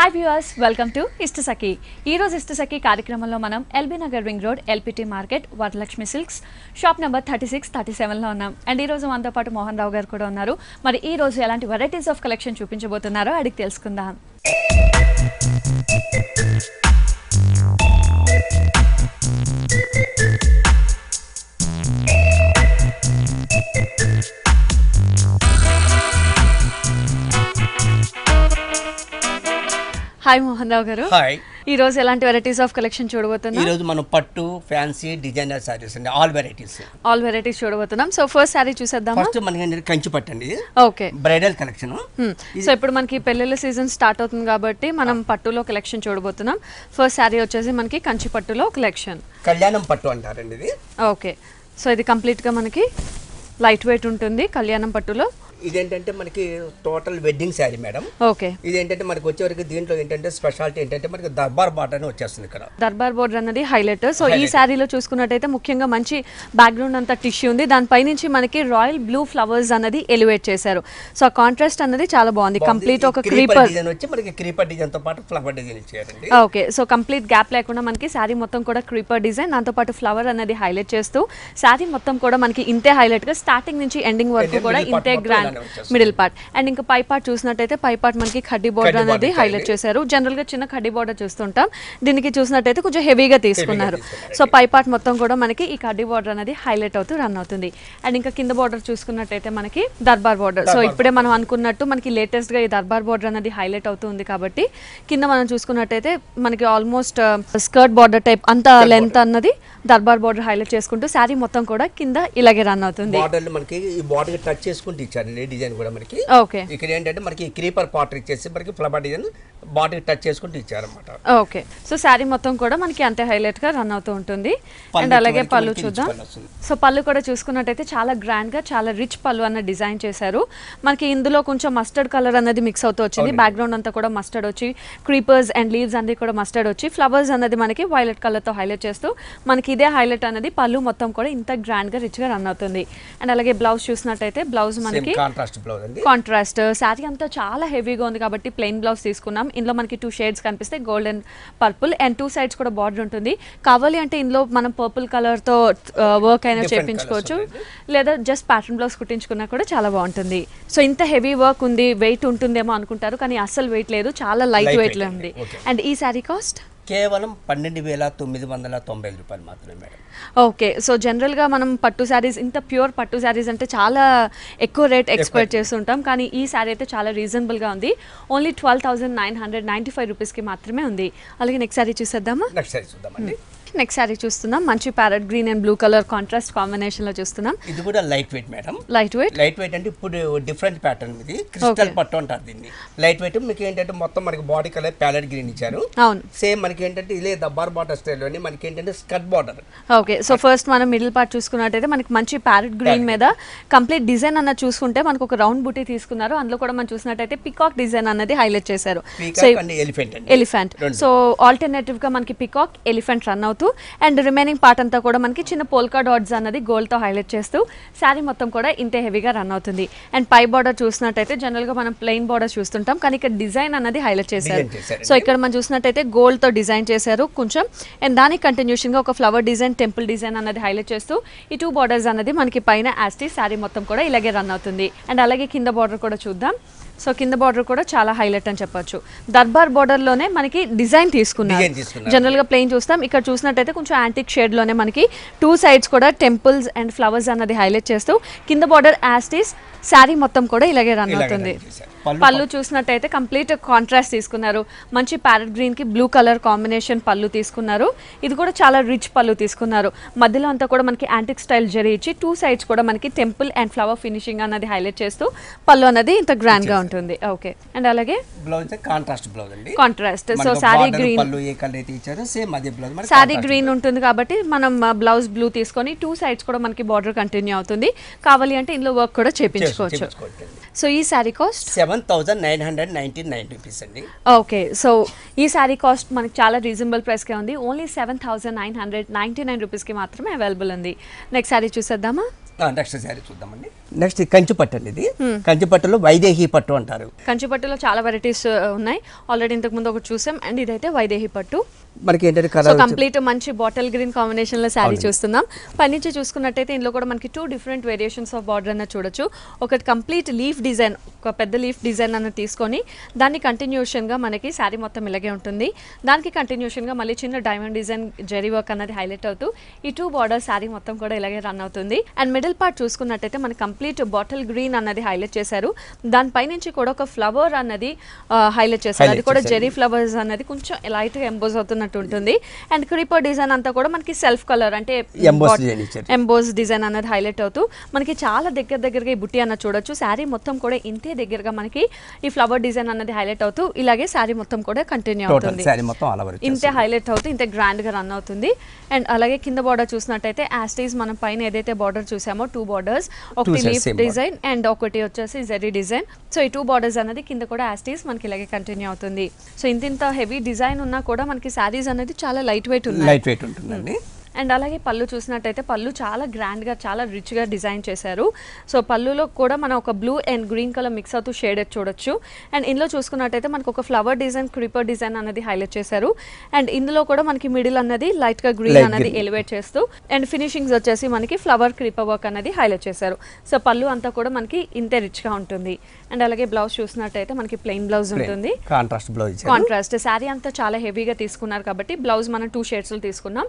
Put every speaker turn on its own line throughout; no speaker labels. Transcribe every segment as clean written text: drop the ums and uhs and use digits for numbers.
Hi viewers, welcome to Istasaki. Ee roju Istasaki కార్యక్రమంలో మనం LB Nagar ring road LPT market Varalakshmi silks shop number 36 37 లో ఉన్నాం. And ఈ రోజు మనతో పాటు మోహన్ రావు గారు కూడా ఉన్నారు. మరి ఈ రోజు ఎలాంటి వెరైటీస్ ఆఫ్ కలెక్షన్ చూపించబోతున్నారో అడిగి తెలుసుకుందాం. హాయ్ మోహన్ రావు గారు.
హాయ్.
ఈ రోజు ఎలాంటి వెరైటీస్ ఆఫ్ కలెక్షన్ చూడబోతున్నాం?
ఈ రోజు మనం పట్టు ఫ్యాన్సీ డిజైనర్ సారీస్ అండి, ఆల్ వెరైటీస్
చూడబోతున్నాం. సో ఫస్ట్ సారీ చూసేద్దాం.
ఫస్ట్ మనకి కంచి పట్టు అండి.
Okay,
bridal collection.
సో ఇప్పుడు మనకి పెళ్ళిళ్ళ సీజన్ స్టార్ట్ అవుతుంది కాబట్టి మనం పట్టులో కలెక్షన్ చూడబోతున్నాం. ఫస్ట్ సారీ వచ్చేసి మనకి కంచి పట్టులో కలెక్షన్,
కళ్యాణం పట్టు అంటారండి ఇది.
ఓకే, సో ఇది కంప్లీట్ గా మనకి లైట్ వెయిట్ ఉంటుంది కళ్యాణం పట్టులో.
ఇదేంటంటే మనకి total wedding sari madam.
Okay,
ఇదేంటంటే మనకి వచ్చేవరకు దీంట్లో ఏంటంటే స్పెషాలిటీ ఏంటంటే మనకి దర్బార్ బార్డర్ అని వచ్చేస్తుంది ఇక్కడ.
దర్బార్ బోర్డర్ అన్నది హైలైట్. సో ఈ శారీలో చూసుకున్నట్టయితే ముఖ్యంగా మంచి బ్యాక్గ్రౌండ్ అంతా టిష్యూ ఉంది, దానిపై నుంచి మనకి రాయల్ బ్లూ ఫ్లవర్స్ అన్నది ఎలివేట్ చేశారు. సో ఆ కాంట్రాస్ట్ అన్నది చాలా బాగుంది. కంప్లీట్ ఒక క్రీపర్
డిజైన్ వచ్చి మనకి క్రీపర్ డిజైన్ తో పాటు ఫ్లవర్ డిజైన్ ఇచ్చారండి.
ఓకే, సో కంప్లీట్ గ్యాప్ లేకుండా మనకి శారీ మొత్తం కూడా క్రీపర్ డిజైన్, దాంతో పాటు ఫ్లవర్ అనేది హైలైట్ చేస్తూ శారీ మొత్తం కూడా మనకి ఇంతే హైలైట్ గా స్టార్టింగ్ నుంచి ఎండింగ్ వరకు కూడా ఇంతే గ్రాండ్ మిడిల్ పార్ట్. అండ్ ఇంకా పై పార్ట్ చూసినట్టయితే పై పార్ట్ మనకి కడ్డీ బోర్డర్ అనేది హైలైట్ చేశారు. జనరల్ గా చిన్న కడ్డీ బోర్డర్ చూస్తుంటాం, దీనికి చూసినట్టయితే కొంచెం హెవీగా తీసుకున్నారు. సో పై పార్ట్ మొత్తం కూడా మనకి ఈ కడ్డీ బోర్డర్ అనేది హైలైట్ అవుతూ రన్ అవుతుంది. అండ్ ఇంకా కింద బోర్డర్ చూసుకున్నట్టయితే మనకి దర్బార్ బోర్డర్. సో ఇప్పుడే మనం అనుకున్నట్టు మనకి లేటెస్ట్ గా ఈ దర్బార్ బోర్డర్ అనేది హైలైట్ అవుతుంది కాబట్టి కింద మనం చూసుకున్నట్టయితే మనకి ఆల్మోస్ట్ స్కర్ట్ బోర్డర్ టైప్ అంత లెంత్ అన్నది దర్బార్ బోర్డర్ హైలైట్ చేసుకుంటూ శారీ మొత్తం కూడా కింద ఇలాగే రన్ అవుతుంది.
బోర్డర్ మనకి ఈ బోర్డర్ టచ్ చేసుకుంటూ ఇచ్చారండి డిజైన్ కూడా మనకి.
ఓకే,
ఇక్కడ ఏంటంటే మనకి క్రీపర్ పాటర్ ఇచ్చేసి మనకి ఫ్లవర్ డిజైన్ బాడీ టచ్ చేసుకుంటూ ఇచ్చారన్నమాట.
ఓకే, సో శారీ మొత్తం కూడా మనకి అంతే హైలైట్ గా రన్ అవుతూ ఉంటుంది. అండ్ అలాగే పళ్ళు చూద్దాం. సో పళ్ళు కూడా చూసుకున్నట్టయితే చాలా గ్రాండ్ గా చాలా రిచ్ పళ్ళు అన్న డిజైన్ చేశారు. మనకి ఇందులో కొంచెం మస్టర్డ్ కలర్ అనేది మిక్స్ అవుతూ వచ్చింది. బ్యాక్గ్రౌండ్ అంతా కూడా మస్టర్డ్ వచ్చి క్రీపర్స్ అండ్ లీవ్స్ అన్ని కూడా మస్టర్డ్ వచ్చి ఫ్లవర్స్ అనేది మనకి వైలెట్ కలర్ తో హైలైట్ చేస్తూ మనకి ఇదే హైలైట్ అనేది పళ్ళు మొత్తం కూడా ఇంత గ్రాండ్ గా రిచ్ గా రన్ అవుతుంది. అండ్ అలాగే బ్లౌజ్ చూసినట్టయితే బ్లౌజ్ మనకి కాంట్రాస్ట్. శారీ అంతా చాలా హెవీగా ఉంది కాబట్టి ప్లెయిన్ బ్లౌజ్ తీసుకున్నాం. ఇందులో మనకి 2 షేడ్స్ కనిపిస్తాయి, gold and purple. And 2 sides కూడా బార్డర్ ఉంటుంది. కావాలి అంటే ఇందులో మనం పర్పుల్ కలర్ తో వర్క్ అయినా చేయించుకోవచ్చు, లేదా జస్ట్ ప్యాటర్న్ బ్లౌజ్ కుట్టించుకున్నా కూడా చాలా బాగుంటుంది. సో ఇంత హెవీ వర్క్ ఉంది, వెయిట్ ఉంటుందేమో అనుకుంటారు, కానీ అస్సలు వెయిట్ లేదు, చాలా లైట్ వెయిట్ లో ఉంది. అండ్ ఈ శారీ కాస్ట్
కేవలం 12,990 రూపాయలు మాత్రమే మేడం.
ఓకే, సో జనరల్గా మనం పట్టు శారీస్, ఇంత ప్యూర్ పట్టు శారీస్ అంటే చాలా ఎక్కువ రేట్ ఎక్స్పెక్ట్ చేస్తుంటాం, కానీ ఈ శారీ అయితే చాలా రీజనబుల్గా ఉంది. ఓన్లీ 12,995 రూపీస్కి మాత్రమే ఉంది. అలాగే నెక్స్ట్ శారీ చూసేద్దామా?
నెక్స్ట్ శారీ చూద్దామండి.
నెక్స్ట్ శారీ చూస్తున్నాం, మంచి parrot green and blue colour contrast combination లో చూస్తున్నాం.
ఇది కూడా light weight madam.
Light weight
అంటే ఇప్పుడు డిఫరెంట్ ప్యాటర్న్, ఇది క్రిస్టల్ పట్టు అంటారు దీన్ని. లైట్ వెయిట్ మీకు ఏంటంటే మొత్తం మనకి బాడీ కలర్ ప్యారెట్ గ్రీన్ ఇచ్చారు. అవును, సేమ్ మనకి ఏంటంటే ఇదే దబ్బార్ బార్డర్ స్టైల్ లోని మనకి ఏంటంటే skirt border.
Okay, so first మనం మిడిల్ పార్ట్ చూసుకున్నట్టయితే మనకి మంచి ప్యారెట్ గ్రీన్ మీద కంప్లీట్ డిజైన్ అన్న చూసుకుంటే మనకు ఒక రౌండ్ బుటీ తీసుకున్నారు. అందులో కూడా మనం చూసినట్టయితే పికాక్ డిజైన్ అన్నది హైలైట్ చేశారు. ఎలిఫెంట్. సో ఆల్టర్నేటివ్ గా మనకి పికాక్ ఎలిఫెంట్ రన్ అవుతూ అండ్ రిమైనింగ్ పార్ట్ అంతా కూడా మనకి చిన్న పోల్కా డాట్స్ అన్నది గోల్డ్ తో హైలైట్ చేస్తూ శారీ మొత్తం కూడా ఇంతే హెవీగా రన్ అవుతుంది. అండ్ పై బార్డర్ చూసినట్టయితే జనరల్ గా మనం ప్లెయిన్ బార్డర్ చూస్తుంటాం, కానీ ఇక్కడ డిజైన్ అన్నది హైలైట్ చేశారు. సో ఇక్కడ మనం చూసినట్టయితే గోల్డ్ తో డిజైన్ చేశారు కొంచెం, అండ్ దానికి కంటిన్యూషన్ గా ఒక ఫ్లవర్ డిజైన్, టెంపుల్ డిజైన్ అన్నది హైలైట్ చేస్తూ ఈ 2 బార్డర్స్ అన్నది మనకి పైన యాస్టీ శారీ మొత్తం కూడా ఇలాగే రన్ అవుతుంది. అండ్ అలాగే కింద బార్డర్ కూడా చూద్దాం. సో కింద బార్డర్ కూడా చాలా హైలైట్ అని చెప్పొచ్చు. దర్బార్ బార్డర్ లోనే మనకి డిజైన్ తీసుకున్నారు. జనరల్ గా ప్లెయిన్ చూస్తాం, ఇక్కడ చూసినట్టయితే కొంచెం యాంటిక్ షేడ్ లోనే మనకి 2 సైడ్స్ కూడా టెంపుల్స్ అండ్ ఫ్లవర్స్ అన్నది హైలైట్ చేస్తూ కింద బార్డర్ యాస్టీస్ శారీ మొత్తం కూడా ఇలాగే రన్ అవుతుంది. పళ్ళు చూసినట్టయితే కంప్లీట్ కాంట్రాస్ట్ తీసుకున్నారు. మంచి ప్యారెట్ గ్రీన్ కి బ్లూ కలర్ కాంబినేషన్ పళ్ళు తీసుకున్నారు. ఇది కూడా చాలా రిచ్ పళ్ళు తీసుకున్నారు. మధ్యలో అంతా కూడా మనకి యాంటిక్ స్టైల్ జరీ ఇచ్చి 2 సైడ్స్ కూడా మనకి టెంపుల్ అండ్ ఫ్లవర్ ఫినిషింగ్ అన్నది హైలైట్ చేస్తూ పళ్ళు అన్నది ఇంత గ్రాండ్ గా ఉంటుంది. ఓకే, అండ్ అలాగే
బ్లౌజ్ కాంట్రాస్ట్ బ్లౌజ్ అండి.
కాంట్రాస్ట్. సో శారీ గ్రీన్,
పళ్ళు ఏ కలర్ అయితే ఇచ్చారో సేమ్ అదే బ్లౌజ్.
శారీ గ్రీన్ ఉంటుంది కాబట్టి మనం బ్లౌజ్ బ్లూ తీసుకొని 2 సైడ్స్ కూడా మనకి బార్డర్ కంటిన్యూ అవుతుంది. కావాలి అంటే ఇందులో వర్క్ కూడా చేయించుకోవచ్చు. సో ఈ శారీ కాస్ట్
7,999 రూపీస్ అండి.
ఓకే, సో ఈ శారీ కాస్ట్ మనకి చాలా రీజనబుల్ ప్రైస్కే ఉంది. ఓన్లీ 7,999 రూపీస్కి మాత్రమే అవైలబుల్ ఉంది. నెక్స్ట్ శారీ చూసేద్దామా?
నెక్స్ట్ శారీ చూద్దామండి. నెక్స్ట్ కంచి పట్టు అండి. ఇది కంచి పట్టులో వైదేహి పట్టు అంటారు.
కంచి పట్టులో చాలా వెరైటీస్ ఉన్నాయి. ఆల్రెడీ ఇంతకు ముందు ఒకటి చూసాం. అండ్ ఇదైతే వైదేహి పట్టు.
మనకి ఏంటంటే
సో కంప్లీట్ మంచి బాటిల్ గ్రీన్ కాంబినేషన్ లో శారీ చూస్తున్నాం. పైనుంచి చూసుకున్నట్టయితే ఇందులో కూడా మనకి 2 డిఫరెంట్ వేరియేషన్స్ ఆఫ్ బార్డర్ అన్న చూడొచ్చు. ఒకటి కంప్లీట్ లీఫ్ డిజైన్, ఒక పెద్ద లీఫ్ డిజైన్ అన్న తీసుకొని దాన్ని కంటిన్యూషన్ గా మనకి శారీ మొత్తం ఇలాగే ఉంటుంది. దానికి కంటిన్యూషన్ గా మళ్ళీ చిన్న డైమండ్ డిజైన్ జరీ వర్క్ అన్నది హైలైట్ అవుతూ ఈ 2 బార్డర్ శారీ మొత్తం కూడా ఇలాగే రన్ అవుతుంది. అండ్ మిడిల్ పార్ట్ చూసుకున్నట్టయితే మనకి కంప్లీట్ బాటిల్ గ్రీన్ అన్నది హైలైట్ చేశారు. దానిపై నుంచి కూడా ఒక ఫ్లవర్ అన్నది హైలైట్ చేశారు. అది కూడా జెరీ ఫ్లవర్స్ అన్నది కొంచెం లైట్ గా ఎంబోజ్ అవుతున్నట్టు ఉంటుంది. అండ్ క్రీపర్ డిజైన్ అంతా కూడా మనకి సెల్ఫ్ కలర్ అంటే ఎంబోజ్ డిజైన్ అన్నది హైలైట్ అవుతూ మనకి చాలా దగ్గరగా ఈ బుట్టి అన్న చూడొచ్చు. శారీ మొత్తం కూడా ఇంతే దగ్గరగా మనకి ఈ ఫ్లవర్ డిజైన్ అన్నది హైలైట్ అవుతూ ఇలాగే శారీ మొత్తం కూడా కంటిన్యూ అవుతుంది. ఇంతే హైలైట్ అవుతూ ఇంతే గ్రాండ్ గా రన్ అవుతుంది. అండ్ అలాగే కింద బార్డర్ చూసినట్టయితే యాస్టీస్ మనం పైన ఏదైతే బార్డర్ చూసామో 2 బార్డర్స్, ఒకటి లీఫ్ డిజైన్ అండ్ ఒకటి వచ్చేసి జెరీ డిజైన్. సో ఈ 2 బార్డర్స్ అనేది కింద కూడా యాస్టీస్ మనకి ఇలాగే కంటిన్యూ అవుతుంది. సో ఇంత హెవీ డిజైన్ ఉన్నా కూడా మనకి శారీస్ అనేది చాలా లైట్ వెయిట్
ఉంటుందండి.
అండ్ అలాగే పళ్ళు చూసినట్టయితే పళ్ళు చాలా గ్రాండ్గా చాలా రిచ్గా డిజైన్ చేశారు. సో పళ్ళులో కూడా మనం ఒక blue and green colour mix అవుతూ షేడెడ్ చూడొచ్చు. అండ్ ఇందులో చూసుకున్నట్టయితే మనకు ఒక ఫ్లవర్ డిజైన్ క్రీపర్ డిజైన్ అనేది హైలైట్ చేశారు. అండ్ ఇందులో కూడా మనకి మిడిల్ అన్నది లైట్గా గ్రీన్ అనేది ఎలివేట్ చేస్తూ అండ్ ఫినిషింగ్స్ వచ్చేసి మనకి ఫ్లవర్ క్రీపర్ వర్క్ అనేది హైలైట్ చేశారు. సో పళ్ళు అంతా కూడా మనకి ఇంతే రిచ్గా ఉంటుంది. అండ్ అలాగే బ్లౌజ్ చూసినట్టయితే మనకి ప్లెయిన్ బ్లౌజ్ ఉంటుంది. కాంట్రాస్ట్ శారీ అంతా చాలా హెవీగా తీసుకున్నారు కాబట్టి బ్లౌజ్ మనం 2 షేడ్స్ లో తీసుకున్నాం.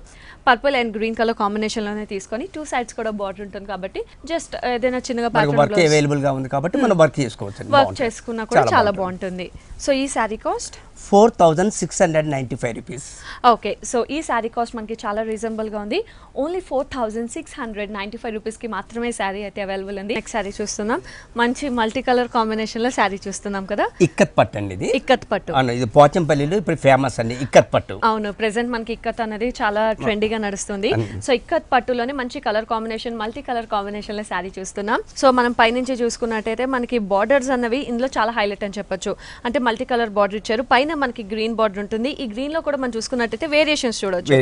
Purple and green colour combination లోనే తీసుకొని 2 సైడ్స్ కూడా బార్డర్ ఉంటుంది కాబట్టి జస్ట్ ఏదైనా చిన్నగా
వర్క్ అవైలబుల్ గా ఉంది కాబట్టి మనం వర్క్ చేసుకోవచ్చు.
వర్క్ చేసుకున్నా కూడా చాలా బాగుంటుంది. సో ఈ sari cost
4695 rupees.
Okay, so ఈ శారీ కాస్ట్ మనకి చాలా రీజనబుల్ గా ఉంది. ఓన్లీ 4695 రూపీస్ కి మాత్రమే శారీ అయితే అవైలబుల్ ఉంది. నెక్స్ట్ శారీ చూస్తున్నాం. మంచి మల్టీ కలర్ కాంబినేషన్ లో శారీ చూస్తున్నాం కదా.
ఇక్కత్ పట్టు అండి. ఇది
ఇక్కత్ పట్టు.
అవును, ఇది పోచంపల్లిలో ఇప్పుడు ఫేమస్ అండి ఇక్కత్ పట్టు.
అవును, ప్రెసెంట్ మనకి ఇక్కత్ అనేది చాలా ట్రెండీగా నడుస్తుంది. సో ఇక్కత్ పట్టులోనే మంచి colour combination, multi colour combination లో శారీ చూస్తున్నాం. సో మనం పైనుంచి చూసుకున్నట్టయితే మనకి బార్డర్స్ అన్నవి ఇందులో చాలా హైలైట్ అని చెప్పొచ్చు. అంటే మల్టీ కలర్ బార్డర్ ఇచ్చారు. పైన మనకి గ్రీన్ బార్డర్ ఉంటుంది. ఈ గ్రీన్ లో కూడా మనం చూసుకున్నట్టయితే వేరియేషన్స్ చూడొచ్చు.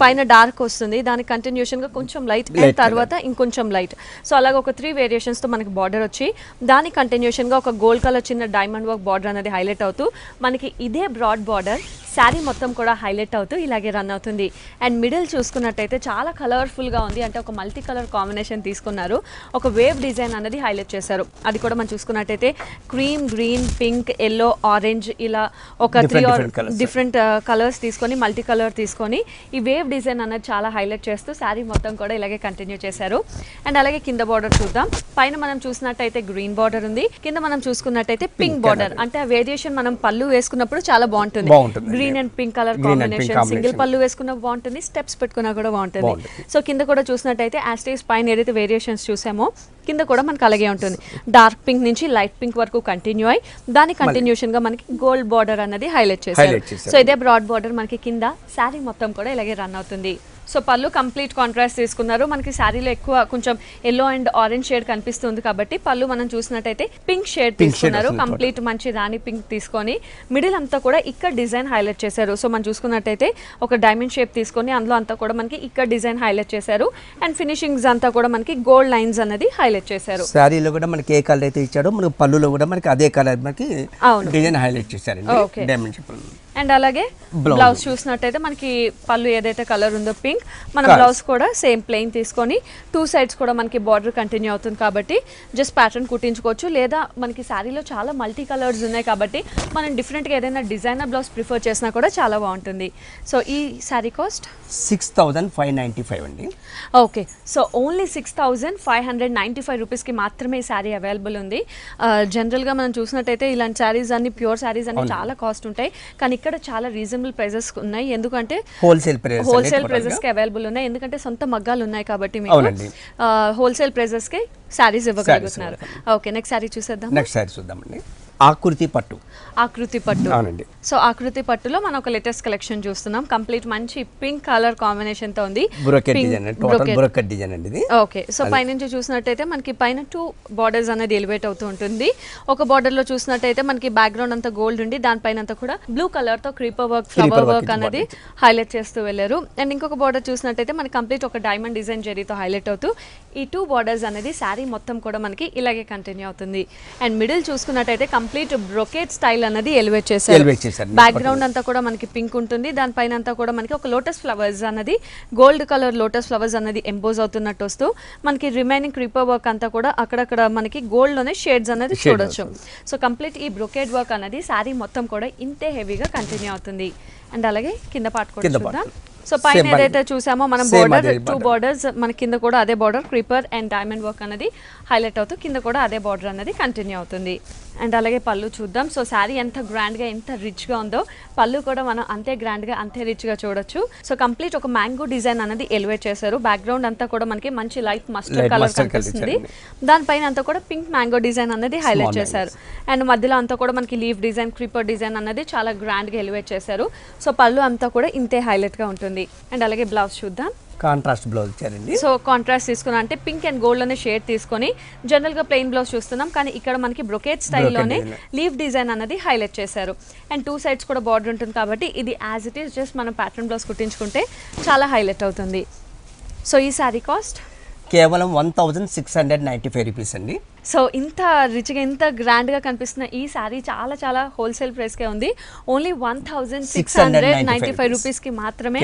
పైన డార్క్ వస్తుంది, దానికి కంటిన్యూషన్ గా కొంచెం లైట్ అండ్ తర్వాత ఇంకొంచెం లైట్. సో అలాగే ఒక 3 వేరియేషన్స్ తో మనకి బార్డర్ వచ్చి దాని కంటిన్యూషన్ గా ఒక గోల్డ్ కలర్ చిన్న డైమండ్ వర్క్ బార్డర్ అనేది హైలైట్ అవుతూ మనకి ఇదే బ్రాడ్ బార్డర్ శారీ మొత్తం కూడా హైలైట్ అవుతూ ఇలాగే రన్ అవుతుంది. అండ్ మిడిల్ చూసుకున్నట్టయితే చాలా కలర్ఫుల్గా ఉంది. అంటే ఒక మల్టీ కలర్ కాంబినేషన్ తీసుకున్నారు. ఒక వేవ్ డిజైన్ అనేది హైలైట్ చేశారు. అది కూడా మనం చూసుకున్నట్టయితే cream, green, pink, yellow, orange ఇలా ఒక 3 డిఫరెంట్ కలర్స్ తీసుకొని మల్టీ కలర్ తీసుకొని ఈ వేవ్ డిజైన్ అనేది చాలా హైలైట్ చేస్తూ శారీ మొత్తం కూడా ఇలాగే కంటిన్యూ చేశారు. అండ్ అలాగే కింద బార్డర్ చూద్దాం. పైన మనం చూసినట్టయితే గ్రీన్ బార్డర్ ఉంది. కింద మనం చూసుకున్నట్టయితే పింక్ బార్డర్. అంటే ఆ వేరియేషన్ మనం పళ్ళు వేసుకున్నప్పుడు చాలా బాగుంటుంది. Green and pink colour combination. Single పళ్ళు వేసుకున్నా బాగుంటుంది, స్టెప్స్ పెట్టుకున్నా కూడా బాగుంటుంది. సో కింద కూడా చూసినట్టయితే యాస్టేజ్ పైన ఏదైతే వేరియేషన్స్ చూసామో కింద కూడా మనకి అలాగే ఉంటుంది. డార్క్ పింక్ నుంచి లైట్ పింక్ వరకు కంటిన్యూ అయ్యి దాని కంటిన్యూషన్ గా మనకి గోల్డ్ బార్డర్ అనేది హైలైట్ చేశారు. సో ఇదే బ్రాడ్ బార్డర్ మనకి కింద శారీ మొత్తం కూడా ఇలాగే రన్ అవుతుంది. సో పళ్ళు కంప్లీట్ కాంట్రాస్ట్ తీసుకున్నారు. మనకి శారీలో ఎక్కువ కొంచెం ఎల్లో అండ్ ఆరెంజ్ షేడ్ కనిపిస్తుంది కాబట్టి పళ్ళు మనం చూసినట్టయితే పింక్ షేడ్ తీసుకున్నారు. కంప్లీట్ మంచి రాణి పింక్ తీసుకొని మిడిల్ అంతా కూడా ఇక్కడ డిజైన్ హైలైట్ చేశారు. సో మనం చూసుకున్నట్టయితే ఒక డైమండ్ షేప్ తీసుకొని అందులో అంతా కూడా మనకి ఇక్కడ డిజైన్ హైలైట్ చేశారు. అండ్ ఫినిషింగ్స్ అంతా కూడా మనకి గోల్డ్ లైన్స్ అనేది హైలైట్ చేశారు.
శారీలో కూడా మనకి ఏ కలర్ అయితే ఇచ్చాడో మనకి పళ్ళులో కూడా మనకి అదే కలర్ మనకి డిజైన్ హైలైట్ చేశారు. Diamond shape.
అండ్ అలాగే బ్లౌజ్ చూసినట్టయితే మనకి పళ్ళు ఏదైతే కలర్ ఉందో పింక్, మన బ్లౌజ్ కూడా సేమ్ ప్లెయిన్ తీసుకొని 2 సైడ్స్ కూడా మనకి బార్డర్ కంటిన్యూ అవుతుంది కాబట్టి జస్ట్ ప్యాటర్న్ కుట్టించుకోవచ్చు. లేదా మనకి శారీలో చాలా మల్టీ కలర్స్ ఉన్నాయి కాబట్టి మనం డిఫరెంట్గా ఏదైనా డిజైనర్ బ్లౌజ్ ప్రిఫర్ చేసినా కూడా చాలా బాగుంటుంది. సో ఈ శారీ కాస్ట్
6595 అండి.
ఓకే, సో ఓన్లీ 6595 రూపీస్కి మాత్రమే ఈ శారీ అవైలబుల్ ఉంది. జనరల్గా మనం చూసినట్టయితే ఇలాంటి శారీస్ అన్ని ప్యూర్ శారీస్ అన్ని చాలా కాస్ట్ ఉంటాయి, కానీ ఇక్కడ చాలా రీజనబుల్ ప్రైజెస్ ఉన్నాయి. ఎందుకంటే హోల్సేల్ ప్రైజెస్ కి అవైలబుల్ ఉన్నాయి. ఎందుకంటే సొంత మగ్గాలు ఉన్నాయి కాబట్టి మీకు హోల్సేల్ ప్రైజెస్ కి శారీస్ ఇవ్వగలుగుతున్నారు. ఓకే, నెక్స్ట్ శారీ చూసేద్దాం.
నెక్స్ట్ శారీ చూద్దామండి. ఆకృతి పట్టు.
ఆకృతి పట్టు.
అవునండి.
సో ఆకృతి పట్టులో మనం ఒక లేటెస్ట్ కలెక్షన్ చూస్తున్నాం. కంప్లీట్ మంచి పింక్ కలర్ కాంబినేషన్ తో ఉంది.
Brocade design, total brocade design అండి ఇది.
ఓకే. సో పైనుంచి చూసినట్టయితే మనకి పైన 2 బార్డర్స్ అనేది ఎలివేట్ అవుతూ ఉంటుంది. ఒక బార్డర్ లో చూసినట్టయితే మనకి బ్యాక్గ్రౌండ్ అంతా గోల్డ్ ఉండి దానిపైన అంతా కూడా బ్లూ కలర్ తో క్రీపర్ వర్క్, ఫ్లవర్ వర్క్ అనేది హైలైట్ చేస్తూ వెళ్ళారు. అండ్ ఇంకొక బార్డర్ చూసినట్టయితే మనకి కంప్లీట్ ఒక డైమండ్ డిజైన్ జరీతో హైలైట్ అవుతూ ఈ 2 బార్డర్స్ అనేది శారీ మొత్తం కూడా మనకి ఇలాగే కంటిన్యూ అవుతుంది. అండ్ మిడిల్ చూసుకున్నట్టయితే కంప్లీట్ బ్రోకెట్ స్టైల్ అనేది ఎలివేట్ చేశారు. బ్యాక్గ్రౌండ్ అంతా కూడా మనకి పింక్ ఉంటుంది. దానిపైన అంతా కూడా మనకి ఒక లోటస్ ఫ్లవర్స్ అనేది గోల్డ్ కలర్ లోటస్ ఫ్లవర్స్ అనేది ఎంపోజ్ అవుతున్నట్టు వస్తూ మనకి రిమైనింగ్ క్రీపర్ వర్క్ అంతా కూడా అక్కడక్కడ మనకి గోల్డ్ లోనే షేడ్స్ అనేది చూడొచ్చు. సో కంప్లీట్ ఈ బ్రోకెట్ వర్క్ అనేది శారీ మొత్తం కూడా ఇంతే హెవీగా కంటిన్యూ అవుతుంది. అండ్ అలాగే కింద పార్ట్ కూడా చూద్దాం. సో పైన ఏదైతే చూసామో మనం బార్డర్ 2 బార్డర్స్ మన కింద కూడా అదే border creeper and diamond work అనేది హైలైట్ అవుతూ కింద కూడా అదే బార్డర్ అనేది కంటిన్యూ అవుతుంది. అండ్ అలాగే పళ్ళు చూద్దాం. సో శారీ ఎంత గ్రాండ్గా ఎంత రిచ్గా ఉందో పళ్ళు కూడా మనం అంతే గ్రాండ్గా అంతే రిచ్గా చూడొచ్చు. సో కంప్లీట్ ఒక మ్యాంగో డిజైన్ అనేది ఎలివేట్ చేశారు. బ్యాక్గ్రౌండ్ అంతా కూడా మనకి మంచి లైట్ మస్టర్డ్ కలర్ కనిపిస్తుంది. దానిపైన అంతా కూడా పింక్ మ్యాంగో డిజైన్ అనేది హైలైట్ చేశారు. అండ్ మధ్యలో అంతా కూడా మనకి లీఫ్ డిజైన్, క్రీపర్ డిజైన్ అనేది చాలా గ్రాండ్గా ఎలివేట్ చేశారు. సో పళ్ళు అంతా కూడా ఇంతే హైలైట్గా ఉంటుంది. అండ్ అలాగే బ్లౌజ్ చూద్దాం.
కాంట్రాస్ట్ బ్లౌజ్ ఇచ్చారండి.
సో కాంట్రాస్ట్ తీసుకున్నా అంటే పింక్ అండ్ గోల్డ్ అనే షేడ్ తీసుకొని జనరల్ గా ప్లెయిన్ బ్లౌజ్ చూస్తున్నాం, కానీ ఇక్కడ మనకి బ్రొకేట్ స్టైల్లోనే లీఫ్ డిజైన్ అనేది హైలైట్ చేశారు. అండ్ 2 సైడ్స్ కూడా బార్డర్ ఉంటుంది కాబట్టి ఇది యాజ్ ఇట్ ఈస్ జస్ట్ మనం ప్యాటర్న్ బ్లౌజ్ కుట్టించుకుంటే చాలా హైలైట్ అవుతుంది. సో ఈ శారీ కాస్ట్
కేవలం 1695 రూపీస్ అండి.
సో ఇంత రిచ్గా ఇంత గ్రాండ్గా కనిపిస్తున్న ఈ శారీ చాలా చాలా హోల్సేల్ ప్రైస్కే ఉంది. ఓన్లీ 1695 రూపీస్కి మాత్రమే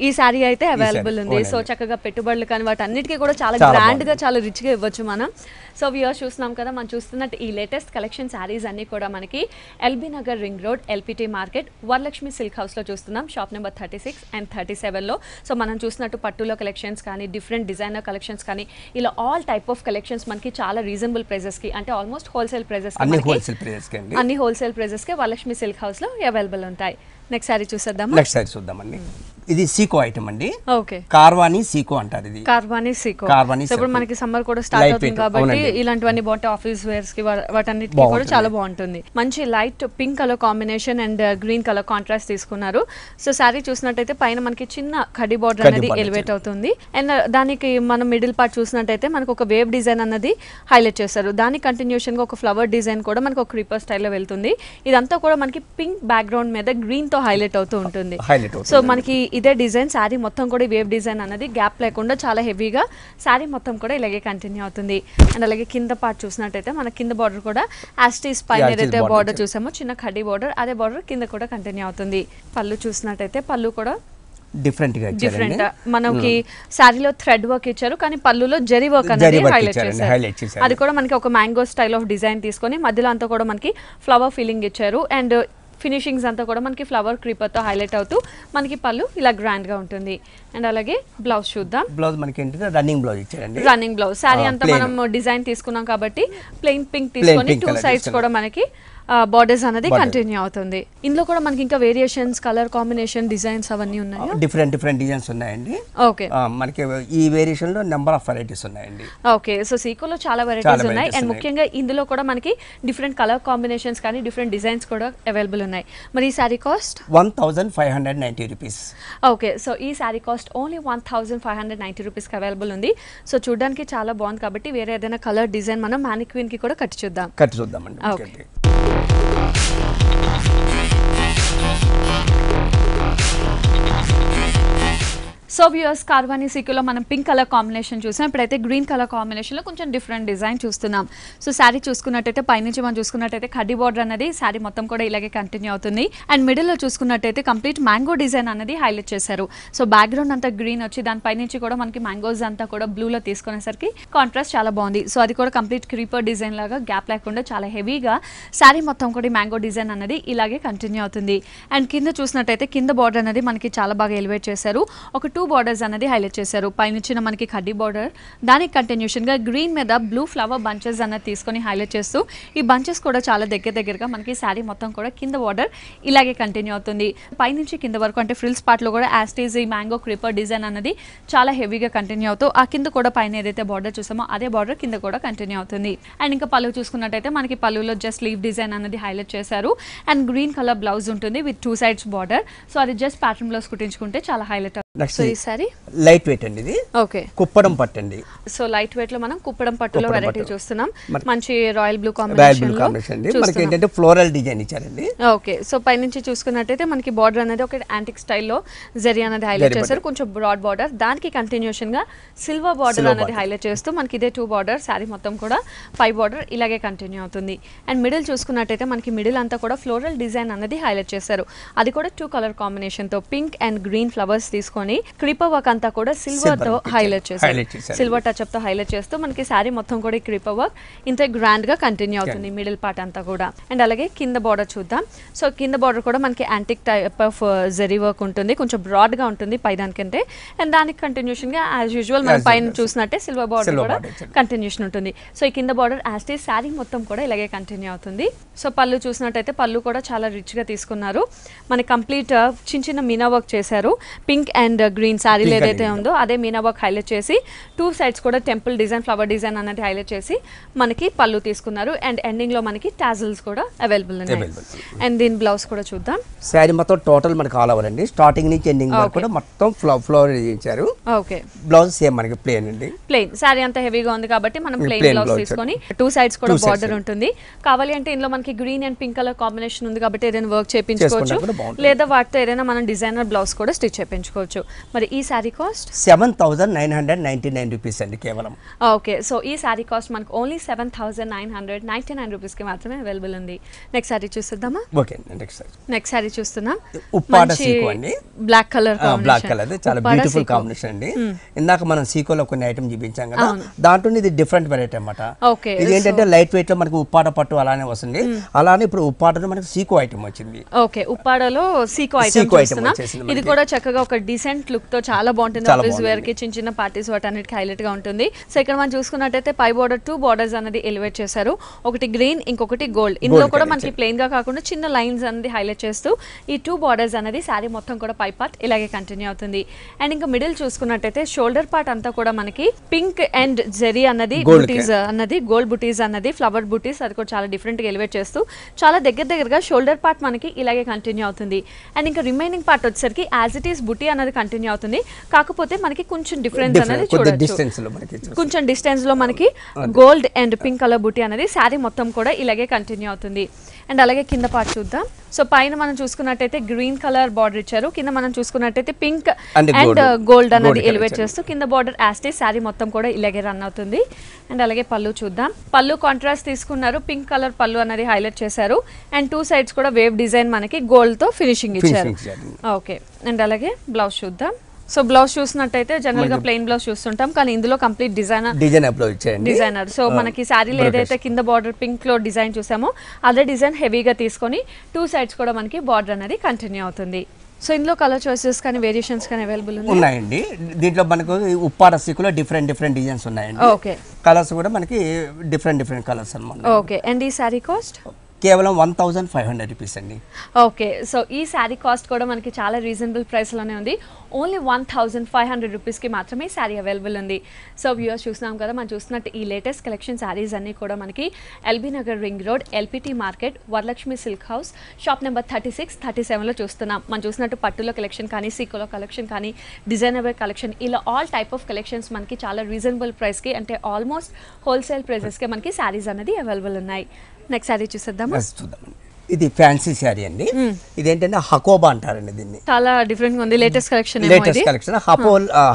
ఈ శారీ అయితే అవైలబుల్ ఉంది. సో చక్కగా పెట్టుబడులు కానీ వాటి అన్నిటికీ కూడా చాలా గ్రాండ్గా చాలా రిచ్గా ఇవ్వచ్చు మనం. సో వ్యూవర్స్ చూస్తున్నాం కదా, మనం చూస్తున్నట్టు ఈ లేటెస్ట్ కలెక్షన్ శారీస్ అన్నీ కూడా మనకి LB Nagar ring road LPT market Varalakshmi silk హౌస్లో చూస్తున్నాం. షాప్ నెంబర్ 36 అండ్ 37లో. సో మనం చూసినట్టు పట్టులో కలెక్షన్స్ కానీ డిఫరెంట్ డిజైనర్ కలెక్షన్స్ కానీ ఇలా ఆల్ టైప్ ఆఫ్ కలెక్షన్స్ మనకి చాలా రీజనబుల్ ప్రైజెస్కి అంటే ఆల్మోస్ట్ హోల్సేల్ ప్రైజెస్ అన్ని హోల్సేల్ ప్రైజెస్కి వరలక్ష్మి సిల్క్ హౌస్లో అవైలబుల్ ఉంటాయి. నెక్స్ట్ శారీ
చూద్దామండి. ఇది సీకో ఐటమ్ అండి.
ఓకే.
కార్వానీ సీకో అంటారు. ఇది
కార్వానీ సీకో. ఇప్పుడు మనకి సమ్మర్ కూడా స్టార్ట్ అవుతుంది కాబట్టి ఇలాంటివన్నీ బాగుంటాయి. ఆఫీస్ వేర్స్ కి వాటన్నిటికీ కూడా చాలా బాగుంటుంది. మంచి light pink colour combination and green colour contrast తీసుకున్నారు. సో శారీ చూసినట్టయితే పైన మనకి చిన్న కడ్డీ బార్డర్ అనేది ఎలివేట్ అవుతుంది. అండ్ దానికి మనం మిడిల్ పార్ట్ చూసినట్టయితే మనకు ఒక వేవ్ డిజైన్ అన్నది హైలైట్ చేస్తారు. దాని కంటిన్యూషన్ గా ఒక ఫ్లవర్ డిజైన్ కూడా మనకు ఒక క్రీపర్ స్టైల్లో వెళ్తుంది. ఇదంతా కూడా మనకి పింక్ బ్యాక్గ్రౌండ్ మీద గ్రీన్ తో హైలైట్ అవుతూ ఉంటుంది. సో మనకి ఇదే డిజైన్ శారీ మొత్తం కూడా వేవ్ డిజైన్ అనేది గ్యాప్ లేకుండా చాలా హెవీగా శారీ మొత్తం కూడా ఇలాగే కంటిన్యూ అవుతుంది. అండ్ అలాగే కింద పార్ట్ చూసినట్టయితే మన కింద బార్డర్ కూడా యాస్టీస్ పైన ఏదైతే బార్డర్ చూసామో చిన్న కడ్డీ బార్డర్ అదే బార్డర్ కింద కూడా కంటిన్యూ అవుతుంది. పళ్ళు చూసినట్టయితే పళ్ళు కూడా డిఫరెంట్ మనకి శారీలో థ్రెడ్ వర్క్ ఇచ్చారు, కానీ పళ్ళులో జరీ వర్క్ అనేది హైలైట్ చేశారు. అది కూడా మనకి ఒక మ్యాంగో స్టైల్ ఆఫ్ డిజైన్ తీసుకొని మధ్యలో అంతా కూడా మనకి ఫ్లవర్ ఫీలింగ్ ఇచ్చారు. అండ్ ఫినిషింగ్స్ అంతా కూడా మనకి ఫ్లవర్ క్రీపర్తో హైలైట్ అవుతూ మనకి పళ్ళు ఇలా గ్రాండ్గా ఉంటుంది. అండ్ అలాగే బ్లౌజ్ చూద్దాం.
బ్లౌజ్ మనకి ఏంటంటే రన్నింగ్ బ్లౌజ్ ఇచ్చారండి.
రన్నింగ్ బ్లౌజ్ శారీ అంతా మనం డిజైన్ తీసుకున్నాం కాబట్టి ప్లెయిన్ పింక్ తీసుకొని 2 సైడ్స్ కూడా మనకి బార్డర్స్ అనేది కంటిన్యూ అవుతుంది. ఇందులో కూడా మనకి ఇంకా వేరియేషన్స్ కలర్ కాంబినేషన్ డిజైన్స్ అవన్నీ ఉన్నాయి.
డిఫరెంట్ డిజైన్స్ ఉన్నాయండి.
ఓకే.
మనకి ఈ వేరియేషన్ లో నెంబర్ ఆఫ్ వెరైటీస్ ఉన్నాయండి.
ఓకే. సో సీకోలో చాలా వెరైటీస్ ఉన్నాయి. అండ్ ముఖ్యంగా ఇందులో కూడా మనకి డిఫరెంట్ కలర్ కాంబినేషన్స్ కానీ డిఫరెంట్ డిజైన్స్ కూడా అవైలబుల్ ఉన్నాయి. మరి ఈ sari cost
1590 rupees.
Okay. So ఈ శారీ కాస్ట్ ఓన్లీ 1590 రూపీస్కి అవైలబుల్ ఉంది. సో చూడడానికి చాలా బాగుంది కాబట్టి వేరే ఏదైనా కలర్ డిజైన్ మనం మ్యానిక్విన్ కి కూడా కట్టి చూద్దామండి.
ఓకే.
సో వ్యూయర్స్ కార్వానీ సీకులో మనం పింక్ కలర్ కాంబినేషన్ చూసాం. ఇప్పుడైతే గ్రీన్ కలర్ కాంబినేషన్లో కొంచెం డిఫరెంట్ డిజైన్ చూస్తున్నాం. సో శారీ చూసుకున్నట్టయితే పైనుంచి మనం చూసుకున్నట్టయితే కడ్డీ బార్డర్ అనేది శారీ మొత్తం కూడా ఇలాగే కంటిన్యూ అవుతుంది. అండ్ మిడిల్లో చూసుకున్నట్టయితే కంప్లీట్ మ్యాంగో డిజైన్ అనేది హైలైట్ చేశారు. సో బ్యాక్గ్రౌండ్ అంతా గ్రీన్ వచ్చి దానిపైనుంచి కూడా మనకి మ్యాంగోస్ అంతా కూడా బ్లూలో తీసుకునేసరికి కాంట్రాస్ట్ చాలా బాగుంది. సో అది కూడా కంప్లీట్ క్రీపర్ డిజైన్ లాగా గ్యాప్ లేకుండా చాలా హెవీగా శారీ మొత్తం కూడా మ్యాంగో డిజైన్ అనేది ఇలాగే కంటిన్యూ అవుతుంది. అండ్ కింద చూసినట్టయితే కింద బార్డర్ అనేది మనకి చాలా బాగా ఎలివేట్ చేశారు. ఒక 2 బార్డర్స్ అనేది హైలైట్ చేశారు. పైన మనకి కడ్డీ బార్డర్, దానికి కంటిన్యూషన్ గా గ్రీన్ మీద బ్లూ ఫ్లవర్ బంచెస్ అనేది తీసుకొని హైలైట్ చేస్తూ ఈ బంచెస్ కూడా చాలా దగ్గరగా మనకి శారీ మొత్తం కూడా కింద బార్డర్ ఇలాగే కంటిన్యూ అవుతుంది. పైనుంచి కింద వరకు అంటే ఫ్రిల్స్ పార్ట్ లో కూడా యాస్టీజ్ ఈ మ్యాంగో క్రీపర్ డిజైన్ అనేది చాలా హెవీగా కంటిన్యూ అవుతూ ఆ కింద కూడా పైన ఏదైతే బార్డర్ చూసామో అదే బార్డర్ కింద కూడా కంటిన్యూ అవుతుంది. అండ్ ఇంకా పళ్ళు చూసుకున్నట్టయితే మనకి పళ్ళులో జస్ట్ లీవ్ డిజైన్ అనేది హైలైట్ చేశారు. అండ్ గ్రీన్ కలర్ బ్లౌజ్ ఉంటుంది విత్ 2 sides బార్డర్. సో అది జస్ట్ ప్యాటర్న్ బ్లౌజ్ కుట్టించుకుంటే చాలా హైలైట్. సో ఈ సారీ
లైట్ వెయిట్ అండి, ఇది
ఓకే
కుప్పడం పట్టు అండి.
సో లైట్ వెయిట్ లో మనం కుప్పడం పట్టులో వెరైటీ చూస్తున్నాం. మంచి రాయల్ బ్లూ
కాంబినేషన్ మనకి ఏంటంటే ఫ్లోరల్ డిజైన్ ఇచ్చారండి.
ఓకే, సో పై నుంచి చూసుకున్నట్టయితే మనకి బార్డర్ అనేది ఒక యాంటిక్ స్టైల్లో జరీ అనేది హైలైట్ చేశారు. కొంచెం బ్రాడ్ బార్డర్, దానికి కంటిన్యూషన్ గా సిల్వర్ బార్డర్ అనేది హైలైట్ చేస్తూ మనకి ఇదే 2 బార్డర్ శారీ మొత్తం కూడా 5 బార్డర్ ఇలాగే కంటిన్యూ అవుతుంది. అండ్ మిడిల్ చూసుకున్నట్టయితే మనకి మిడిల్ అంతా కూడా ఫ్లోరల్ డిజైన్ అనేది హైలైట్ చేశారు. అది కూడా 2 కలర్ కాంబినేషన్ తో పింక్ అండ్ గ్రీన్ ఫ్లవర్స్ తీసుకొని క్రీపర్ వర్క్ అంతా కూడా సిల్వర్ తో హైలైట్ చేశారు. సిల్వర్ టచ్ అప్ తో హైలైట్ చేస్తూ మనకి శారీ మొత్తం కూడా ఈ క్రీపర్ వర్క్ ఇంత గ్రాండ్ గా కంటిన్యూ అవుతుంది మిడిల్ పార్ట్ అంతా కూడా. అండ్ అలాగే కింద బార్డర్ చూద్దాం. సో కింద బార్డర్ కూడా మనకి antique type of zari work ఉంటుంది, కొంచెం బ్రాడ్ గా ఉంటుంది పై దానికంటే. అండ్ దానికి కంటిన్యూషన్ గా యాజ్ యూజువల్ మనం పైన చూసినట్టే సిల్వర్ బార్డర్ కూడా కంటిన్యూషన్ ఉంటుంది. సో ఈ కింద బార్డర్ యాజ్ టీజ్ శారీ మొత్తం కూడా ఇలాగే కంటిన్యూ అవుతుంది. సో పళ్ళు చూసినట్టయితే పళ్ళు కూడా చాలా రిచ్ గా తీసుకున్నారు. మనకి కంప్లీట్ చిన్న మీనా వర్క్ చేశారు. పింక్ అండ్ గ్రీన్ శారీలో ఏదైతే ఉందో అదే మీనా వర్క్ హైలైట్ చేసి 2 sides కూడా టెంపుల్ డిజైన్ ఫ్లవర్ డిజైన్ అనేది హైలైట్ చేసి మనకి పళ్ళు తీసుకున్నారు. అండ్ ఎండింగ్ లో మనకి టాజిల్స్ కూడా అవైలబుల్ ఉన్నాయి. అండ్ దీని బ్లౌజ్ కూడా చూద్దాం.
శారీ మొత్తం టోటల్ మనకి ఆల్ ఓవర్ అండి, స్టార్టింగ్ నుంచి ఎండింగ్ వరకు కూడా మొత్తం ఫ్లవర్ ఇచ్చారు.
ఓకే,
బ్లౌజ్ సేమ్ మనకి ప్లెయిన్ అండి.
ప్లెయిన్ శారీ అంతా హెవీగా ఉంది కాబట్టి మనం ప్లెయిన్ బ్లౌజ్ తీసుకొని 2 sides కూడా బార్డర్ ఉంటుంది. కావాలి అంటే ఇందులో మనకి green and pink colour combination ఉంది కాబట్టి ఏదైనా వర్క్ చేయించుకోవచ్చు, లేదా వాటితో ఏదైనా మనం డిజైనర్ బ్లౌజ్ కూడా స్టిచ్ చేయించుకోవచ్చు. మరి ఈ శారీ కాస్ట్
7,999 రూపీస్ అండి కేవలం.
ఓకే, సో ఈ శారీ కాస్ట్ మనకు ఓన్లీ 7,999 రూపీస్ కి మాత్రమే అవైలబుల్ ఉంది. నెక్స్ట్ శారీ చూద్దామా?
ఓకే,
నెక్స్ట్ శారీ చూస్తున్నాం.
ఉప్పాడ సీకో అండి,
బ్లాక్ కలర్
చాలా బ్యూటిఫుల్ కాంబినేషన్ అండి. ఇందాక మనం సీకోలో కొన్ని ఐటమ్ చూపించాం కదా, దాంట్లో ఇది డిఫరెంట్ వెరైటీ అన్నమాట. ఇది ఏంటంటే లైట్ వెయిట్ లో మనకి ఉప్పాడ పట్టు అలానే వస్తుంది. అలానే ఇప్పుడు ఉప్పాడలో మనకి సీకో ఐటమ్ వచ్చింది.
ఓకే, ఉప్పాడలో సీకో ఐటమ్ చూస్తున్నాం. ఇది కూడా చక్కగా ఒక డిసెంట్ లుక్ తో చాలా బాగుంటుంది. ఆఫీస్ వేర్ కి చిన్న పార్టీస్ వాటన్నిటికి హైలైట్ గా ఉంటుంది. సో ఇక్కడ మనం చూసుకున్నట్టయితే పై బార్డర్ 2 బార్డర్స్ అనేది ఎలివేట్ చేశారు. ఒకటి గ్రీన్, ఇంకొకటి గోల్డ్. ఇందులో కూడా మనకి ప్లెయిన్ గా కాకుండా చిన్న లైన్స్ అనేది హైలైట్ చేస్తూ ఈ 2 బార్డర్స్ అనేది శారీ మొత్తం కూడా పై పార్ట్ ఇలాగే కంటిన్యూ అవుతుంది. అండ్ ఇంకా మిడిల్ చూసుకున్నట్టయితే షోల్డర్ పార్ట్ అంతా కూడా మనకి పింక్ అండ్ జెరీ అన్నది బుటీస్ అన్నది గోల్డ్ బుటీస్ అన్నది ఫ్లవర్ బుటీస్ అది కూడా చాలా డిఫరెంట్ గా ఎలివేట్ చేస్తూ చాలా దగ్గరగా షోల్డర్ పార్ట్ మనకి ఇలాగే కంటిన్యూ అవుతుంది. అండ్ ఇంకా రిమైనింగ్ పార్ట్ వచ్చేసరికి యాజ్ ఇట్ ఈస్ బుటీ అనేది కంటిన్యూ అవుతుంది. కాకపోతే మనకి కొంచెం డిఫరెన్స్ అనేది చూడొచ్చు. కొంచెం డిస్టెన్స్ లో మనకి గోల్డ్ అండ్ పింక్ కలర్ బుటీ అనేది శారీ మొత్తం కూడా ఇలాగే కంటిన్యూ అవుతుంది. అండ్ అలాగే కింద పార్ట్ చూద్దాం. సో పైన మనం చూసుకున్నట్టయితే గ్రీన్ కలర్ బార్డర్ ఇచ్చారు, కింద మనం చూసుకున్నట్టయితే పింక్ అండ్ గోల్డ్ అనేది ఎలివేట్ చేస్తూ కింద బార్డర్ యాస్టే శారీ మొత్తం కూడా ఇలాగే రన్ అవుతుంది. అండ్ అలాగే పళ్ళు చూద్దాం. పళ్ళు కాంట్రాస్ట్ తీసుకున్నారు, పింక్ కలర్ పళ్ళు అనేది హైలైట్ చేశారు. అండ్ 2 sides కూడా వేవ్ డిజైన్ మనకి గోల్డ్ తో ఫినిషింగ్ ఇచ్చారు. ఓకే, అండ్ అలాగే బ్లౌజ్ చూద్దాం. సో బ్లౌజ్ చూసినట్టయితే జనరల్ గా ప్లెయిన్ బ్లౌజ్ చూస్తుంటాం, కానీ ఇందులో కంప్లీట్ డిజైనర్. సో మనకి శారీలో ఏదైతే కింద బార్డర్ పింక్ లో డిజైన్ చూసామో అదే డిజైన్ హెవీగా తీసుకొని 2 sides కూడా మనకి బార్డర్ అనేది కంటిన్యూ అవుతుంది. సో ఇందులో కలర్ చాయిసెస్ కానీ వేరియేషన్స్ కానీ అవైలబుల్
ఉన్నాయండి. దీంట్లో మనకు ఉప్పాడ సీకులో డిఫరెంట్ డిజైన్స్ ఉన్నాయండి.
ఓకే,
కలర్స్ కూడా మనకి డిఫరెంట్ కలర్స్ అన్నమాట.
ఓకే, అండ్ ఈ శారీ కాస్ట్
కేవలం 1,500 రూపీస్ అండి.
ఓకే, సో ఈ శారీ కాస్ట్ కూడా మనకి చాలా రీజనబుల్ ప్రైస్లోనే ఉంది. ఓన్లీ 1,500 రూపీస్కి మాత్రమే శారీ అవైలబుల్ ఉంది. సో వ్యూవర్స్ చూస్తున్నాం కదా, మనం చూస్తున్నట్టు ఈ లేటెస్ట్ కలెక్షన్ శారీస్ అన్నీ కూడా మనకి LB Nagar ring road LPT market Varalakshmi silk house shop number 36, 37లో చూస్తున్నాం. మనం చూసినట్టు పట్టులో కలెక్షన్ కానీ సీకోలో కలెక్షన్ కానీ డిజైనర్ వేర్ కలెక్షన్ ఇలా ఆల్ టైప్ ఆఫ్ కలెక్షన్స్ మనకి చాలా రీజనబుల్ ప్రైస్కి అంటే ఆల్మోస్ట్ హోల్సేల్ ప్రైజెస్కి మనకి శారీస్ అనేది అవైలబుల్ ఉన్నాయి. నెక్స్ట్ శారీ చూసేద్దామా?
ఇది ఫ్యాన్సీ శారీ అండి. ఇదేంటంటే హకోబా అంటారండి దీన్ని.
చాలా డిఫరెంట్ గా ఉంది, లేటెస్ట్ కలెక్షన్.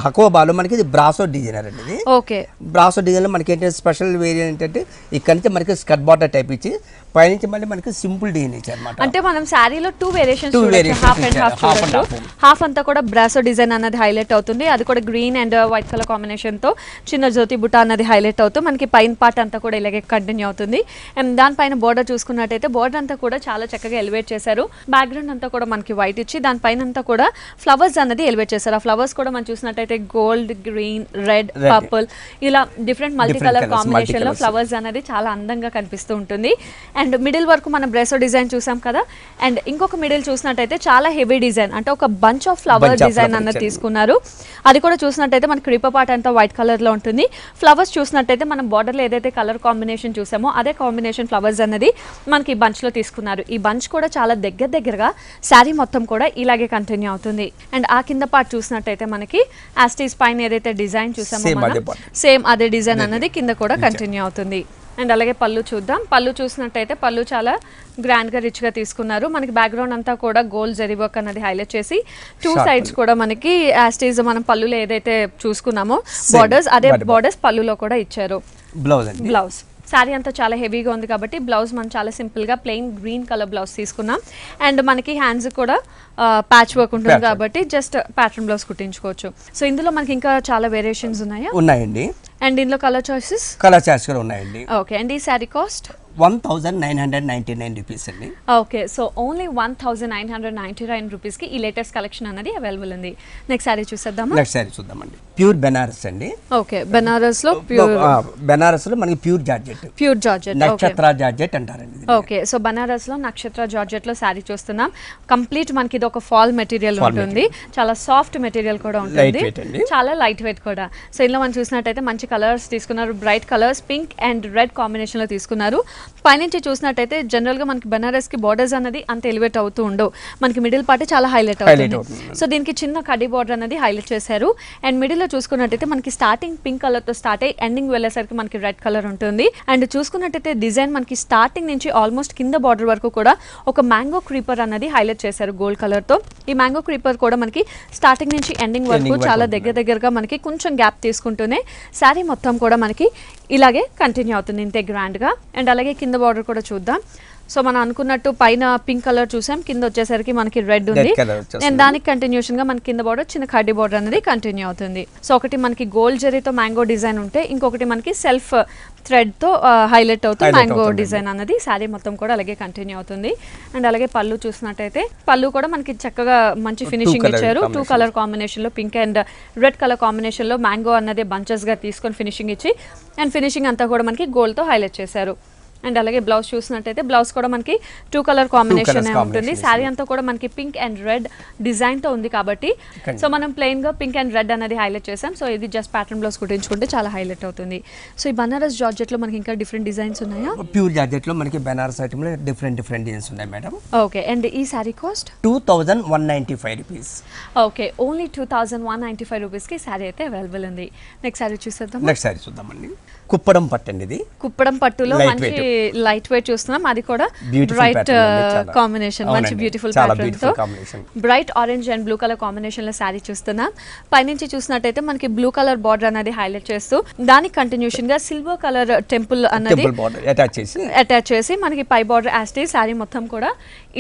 హకోబాలో మనకి ఇది బ్రాసో డిజైనర్ అండి. ఇది
ఓకే,
బ్రాసో డిజైన్ లో మనకి ఏంటంటే స్పెషల్ వేరియంట్ ఏంటంటే ఇక్కడ నుంచి మనకి స్కర్ట్ బార్డర్ టైప్ ఇచ్చి పైనుంచి మళ్ళీ మనకి సింపుల్ డిజైన్ ఇచ్చారు అన్నమాట.
అంటే మనం శారీలో 2 వేరియేషన్స్ చూడొచ్చు, హాఫ్ అండ్ హాఫ్ చూడొచ్చు. హాఫ్ అంతా కూడా బ్రాసో డిజైన్ అన్నది హైలైట్ అవుతుంది, అది కూడా green and white colour combination తో చిన్న జ్యోతి బుట్ట అన్నది హైలైట్ అవుతూ మనకి పైన పార్ట్ అంతా కూడా ఇలాగే కంటిన్యూ అవుతుంది. అండ్ దానిపైన బోర్డర్ చూసుకున్నట్టయితే బోర్డర్ అంతా కూడా చాలా చక్కగా ఎలివేట్ చేశారు. బ్యాక్గ్రౌండ్ అంతా కూడా మనకి వైట్ ఇచ్చి దానిపైన అంతా కూడా ఫ్లవర్స్ అన్నది ఎలివేట్ చేశారు. ఆ ఫ్లవర్స్ కూడా మనం చూసినట్టయితే గోల్డ్, గ్రీన్, రెడ్, పర్పుల్ ఇలా డిఫరెంట్ మల్టీ కలర్ కాంబినేషన్ లో ఫ్లవర్స్ అనేది చాలా అందంగా కనిపిస్తూ ఉంటుంది. అండ్ మిడిల్ వరకు మనం బ్రెసో డిజైన్ చూసాం కదా. అండ్ ఇంకొక మిడిల్ చూసినట్టయితే చాలా హెవీ డిజైన్, అంటే ఒక బంచ్ ఆఫ్ ఫ్లవర్ డిజైన్ అన్నది తీసుకున్నారు. అది కూడా చూసినట్టయితే మనకి క్రీపర్ పార్ట్ అంతా వైట్ కలర్ లో ఉంటుంది. ఫ్లవర్స్ చూసినట్టయితే మనం బార్డర్ లో ఏదైతే కలర్ కాంబినేషన్ చూసామో అదే కాంబినేషన్ ఫ్లవర్స్ అన్నది మనకి బంచ్ లో తీసుకున్నారు. ఈ బంచ్ కూడా చాలా దగ్గరగా శారీ మొత్తం కూడా ఇలాగే కంటిన్యూ అవుతుంది. అండ్ ఆ కింద పార్ట్ చూసినట్టయితే మనకి యాస్టీస్ పైన ఏదైతే డిజైన్ చూసామో సేమ్ అదే డిజైన్ అన్నది కింద కూడా కంటిన్యూ అవుతుంది. అండ్ అలాగే పళ్ళు చూద్దాం. పళ్ళు చూసినట్టయితే పళ్ళు చాలా గ్రాండ్ గా రిచ్ గా తీసుకున్నారు. మనకి బ్యాక్గ్రౌండ్ అంతా కూడా గోల్డ్ జరీ వర్క్ అన్నది హైలైట్ చేసి 2 సైడ్స్ కూడా మనకి యాస్టీస్ మనం పళ్ళులో ఏదైతే చూసుకున్నామో బార్డర్స్ అదే బార్డర్స్ పళ్ళులో కూడా ఇచ్చారు. బ్లౌజ్ శారీ అంతా చాలా హెవీగా ఉంది కాబట్టి బ్లౌజ్ మనం చాలా సింపుల్ గా ప్లెయిన్ గ్రీన్ కలర్ బ్లౌజ్ తీసుకున్నాం. అండ్ మనకి హ్యాండ్స్ కూడా ప్యాచ్ వర్క్ ఉంటుంది కాబట్టి జస్ట్ ప్యాటర్న్ బ్లౌజ్ కుట్టించుకోవచ్చు. సో ఇందులో మనకి ఇంకా చాలా వేరియేషన్స్
ఉన్నాయండి.
అండ్ ఇందులో కలర్ చాయిసెస్
కూడా ఉన్నాయండి.
ఓకే. అండ్ ఈ శారీ కాస్ట్
1999 రూపీస్ అండి.
ఓకే. సో ఓన్లీ 1999 రూపీస్ కి ఈ లేటెస్ట్ కలెక్షన్ అనేది అవైలబుల్ ఉంది. నెక్స్ట్ శారీ చూద్దామండి.
ప్యూర్ బెనారస్ అండి.
ఓకే. బెనారస్ లో
మనకి ప్యూర్ జార్జెట్ నక్షత్ర జార్జెట్ అంటారండి.
ఓకే. సో బెనారస్ లో నక్షత్ర జార్జెట్ లో శారీ చూస్తున్నాం. కంప్లీట్ మనకి ఇది ఒక ఫాల్ మెటీరియల్ ఉంటుంది, చాలా సాఫ్ట్ మెటీరియల్ కూడా ఉంటుంది, చాలా లైట్ వెయిట్ కూడా. సో ఇందులో మనం చూసినట్టయితే మంచి కలర్స్ తీసుకున్నారు, bright colours pink and red combination లో తీసుకున్నారు. పైనుంచి చూసినట్టయితే జనరల్ గా మనకి బెనారస్ కి బోర్డర్స్ అనేది అంత ఎలివేట్ అవుతూ ఉండవు, మనకి మిడిల్ పార్ట్ చాలా హైలైట్ అవుతుంది. సో దీనికి చిన్న కడ్డీ బోర్డర్ అనేది హైలైట్ చేశారు. అండ్ మిడిల్ లో చూసుకున్నట్టయితే మనకి స్టార్టింగ్ పింక్ కలర్ తో స్టార్ట్ అయ్యి ఎండింగ్ వెళ్ళేసరికి మనకి రెడ్ కలర్ ఉంటుంది. అండ్ చూసుకున్నట్టయితే డిజైన్ మనకి స్టార్టింగ్ నుంచి ఆల్మోస్ట్ కింద బార్డర్ వరకు కూడా ఒక మ్యాంగో క్రీపర్ అనేది హైలైట్ చేశారు గోల్డ్ కలర్ తో. ఈ మ్యాంగో క్రీపర్ కూడా మనకి స్టార్టింగ్ నుంచి ఎండింగ్ వరకు చాలా దగ్గరగా మనకి కొంచెం గ్యాప్ తీసుకుంటూనే శారీ మొత్తం కూడా మనకి ఇలాగే కంటిన్యూ అవుతుంది ఇంతే గ్రాండ్ గా. అండ్ అలాగే కింద బార్డర్ కూడా చూద్దాం. సో మనం అనుకున్నట్టు పైన పింక్ కలర్ చూసాం, కింద వచ్చేసరికి మనకి రెడ్ ఉంది. అండ్ దానికి కంటిన్యూషన్ గా మనకి కింద బార్డర్ చిన్న కడ్డీ బార్డర్ అనేది కంటిన్యూ అవుతుంది. సో ఒకటి మనకి గోల్డ్ జరీతో మ్యాంగో డిజైన్ ఉంటే ఇంకొకటి మనకి సెల్ఫ్ థ్రెడ్ తో హైలైట్ అవుతూ మ్యాంగో డిజైన్ అన్నది శారీ మొత్తం కూడా అలాగే కంటిన్యూ అవుతుంది. అండ్ అలాగే పళ్ళు చూసినట్టయితే పళ్ళు కూడా మనకి చక్కగా మంచి ఫినిషింగ్ ఇచ్చారు. 2 కలర్ కాంబినేషన్ లో pink and red colour combination లో మ్యాంగో అన్నది బంచెస్ గా తీసుకొని ఫినిషింగ్ ఇచ్చి అండ్ ఫినిషింగ్ అంతా కూడా మనకి గోల్డ్ తో హైలైట్ చేశారు. అండ్ అలాగే బ్లౌజ్ చూసినట్టయితే బ్లౌజ్ కూడా మనకి 2 కలర్ కాంబినేషన్ ఉంటుంది. శారీ అంతా కూడా మనకి పింక్ అండ్ రెడ్ డిజైన్ తో ఉంది కాబట్టి సో మనం ప్లెయిన్ గా పింక్ అండ్ రెడ్ అనేది హైలైట్ చేసాం. సో ఇది జస్ట్ ప్యాటర్న్ బ్లౌజ్ కుట్టించుకుంటే చాలా హైలైట్ అవుతుంది. సో ఈ బనారస్ జార్జెట్ లో మనకి ఇంకా డిఫరెంట్ డిజైన్స్ ఉన్నాయా?
ప్యూర్ జార్జెట్ లో మనకి బనారస్ ఐటమ్ లో డిఫరెంట్ డిజైన్స్ ఉన్నాయి మేడం.
ఓకే. అండ్ ఈ sari cost
2195 rupees.
Okay. Only 2195 rupees కి శారీ అయితే అవైలబుల్ ఉంది. నెక్స్ట్ శారీ చూద్దామండి.
కుప్పడం పట్టు అండి. ఇది
కుప్పడం పట్టులో మంచి లైట్ వెయిట్ చూస్తున్నాం, అది కూడా బ్రైట్ కాంబినేషన్, మంచి బ్యూటిఫుల్ ప్యాటర్న్ తో bright orange and blue colour combination లో శారీ చూస్తున్నాం. పైనుంచి చూసినట్టయితే మనకి బ్లూ కలర్ బార్డర్ అనేది హైలైట్ చేస్తూ దానికి కంటిన్యూషన్ గా సిల్వర్ కలర్ టెంపుల్ అన్నది అటాచ్ చేసి మనకి పై బార్డర్ యాస్టీ శారీ మొత్తం కూడా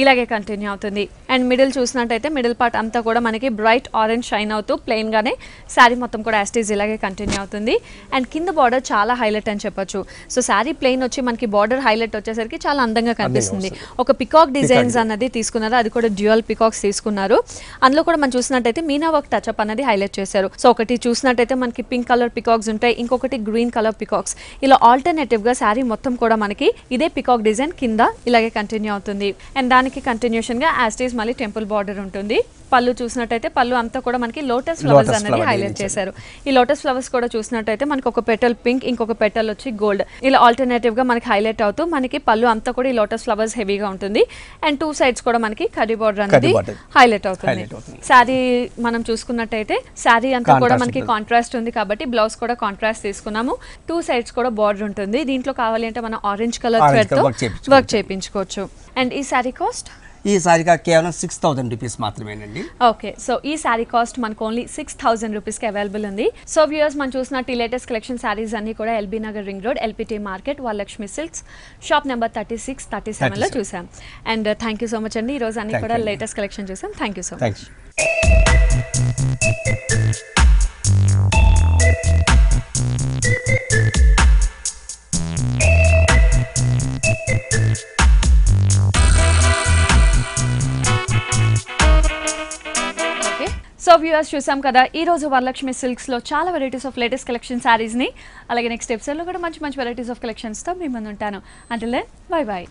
ఇలాగే కంటిన్యూ అవుతుంది. అండ్ మిడిల్ చూసినట్టయితే మిడిల్ పార్ట్ అంతా కూడా మనకి బ్రైట్ ఆరెంజ్ షైన్ అవుతూ ప్లెయిన్ గానే శారీ మొత్తం కూడా యాస్టీస్ ఇలాగే కంటిన్యూ అవుతుంది. అండ్ కింద బార్డర్ చాలా హైలైట్ అని చెప్పొచ్చు. సో శారీ ప్లెయిన్ వచ్చి మనకి బార్డర్ హైలైట్ వచ్చేసరికి చాలా అందంగా కనిపిస్తుంది. ఒక పికాక్ డిజైన్స్ అన్నది తీసుకున్నారు, అది కూడా డ్యూయల్ పికాక్స్ తీసుకున్నారు. అందులో కూడా మనం చూసినట్టయితే మీనా వర్క్ టచ్అప్ అనేది హైలైట్ చేశారు. సో ఒకటి చూసినట్టయితే మనకి పింక్ కలర్ పికాక్స్ ఉంటాయి, ఇంకొకటి గ్రీన్ కలర్ పికాక్స్, ఇలా ఆల్టర్నేటివ్ గా శారీ మొత్తం కూడా మనకి ఇదే పికాక్ డిజైన్ కింద ఇలాగే కంటిన్యూ అవుతుంది. అండ్ దానికి కంటిన్యూషన్ గా యాస్టీస్ మళ్ళీ టెంపుల్ బార్డర్ ఉంటుంది. పళ్ళు చూసినట్టయితే పళ్ళు అంతా కూడా మనకి లోటస్ ఫ్లవర్స్ అనేది హైలైట్ చేశారు. ఈ లోటస్ ఫ్లవర్స్ కూడా చూసినట్టయితే మనకి ఒక పెటల్ పింక్, ఇంకొక పెటల్ వచ్చి గోల్డ్, ఇలా ఆల్టర్నేటివ్ గా మనకి హైలైట్ అవుతూ మనకి పళ్ళు అంతా కూడా ఈ లోటస్ ఫ్లవర్స్ హెవీగా ఉంటుంది. అండ్ 2 సైడ్స్ కూడా మనకి కడ్డీ బార్డర్ అనేది హైలైట్ అవుతుంది. శారీ మనం చూసుకున్నట్టయితే శారీ అంతా కూడా మనకి కాంట్రాస్ట్ ఉంది కాబట్టి బ్లౌజ్ కూడా కాంట్రాస్ట్ తీసుకున్నాము. 2 సైడ్స్ కూడా బార్డర్ ఉంటుంది. దీంట్లో కావాలి అంటే మనం ఆరెంజ్ కలర్ థ్రెడ్ తో వర్క్ చేయించుకోవచ్చు. అండ్ ఈ శారీ కాస్ట్
ఈ సారీ కేవలం 6,000 రూపీస్ మాత్రమేనండి.
ఓకే, సో ఈ సారీ కాస్ట్ మనకు ఓన్లీ 6,000 రూపీస్కి అవైలబుల్ ఉంది. సో వ్యూయర్స్ మనం చూసినట్టు లేటెస్ట్ కలెక్షన్ సారీస్ అన్ని కూడా LB Nagar ring road LPT market Varalakshmi silks shop number 36, 37లో చూసాం. And thank you so much అండి, ఈ రోజు అన్ని కూడా లేటెస్ట్ కలెక్షన్ చూసాం. Thank you so much. So viewers చూసాం కదా ఈ రోజు వరలక్ష్మి సిల్క్స్లో చాలా వెరైటీస్ ఆఫ్ లేటెస్ట్ కలెక్షన్ శారీస్ని, అలాగే నెక్స్ట్ ఎపిసోడ్లో కూడా మంచి మంచి వెరైటీస్ ఆఫ్ కలెక్షన్స్తో మీ ముందు ఉంటాను. Until then bye bye.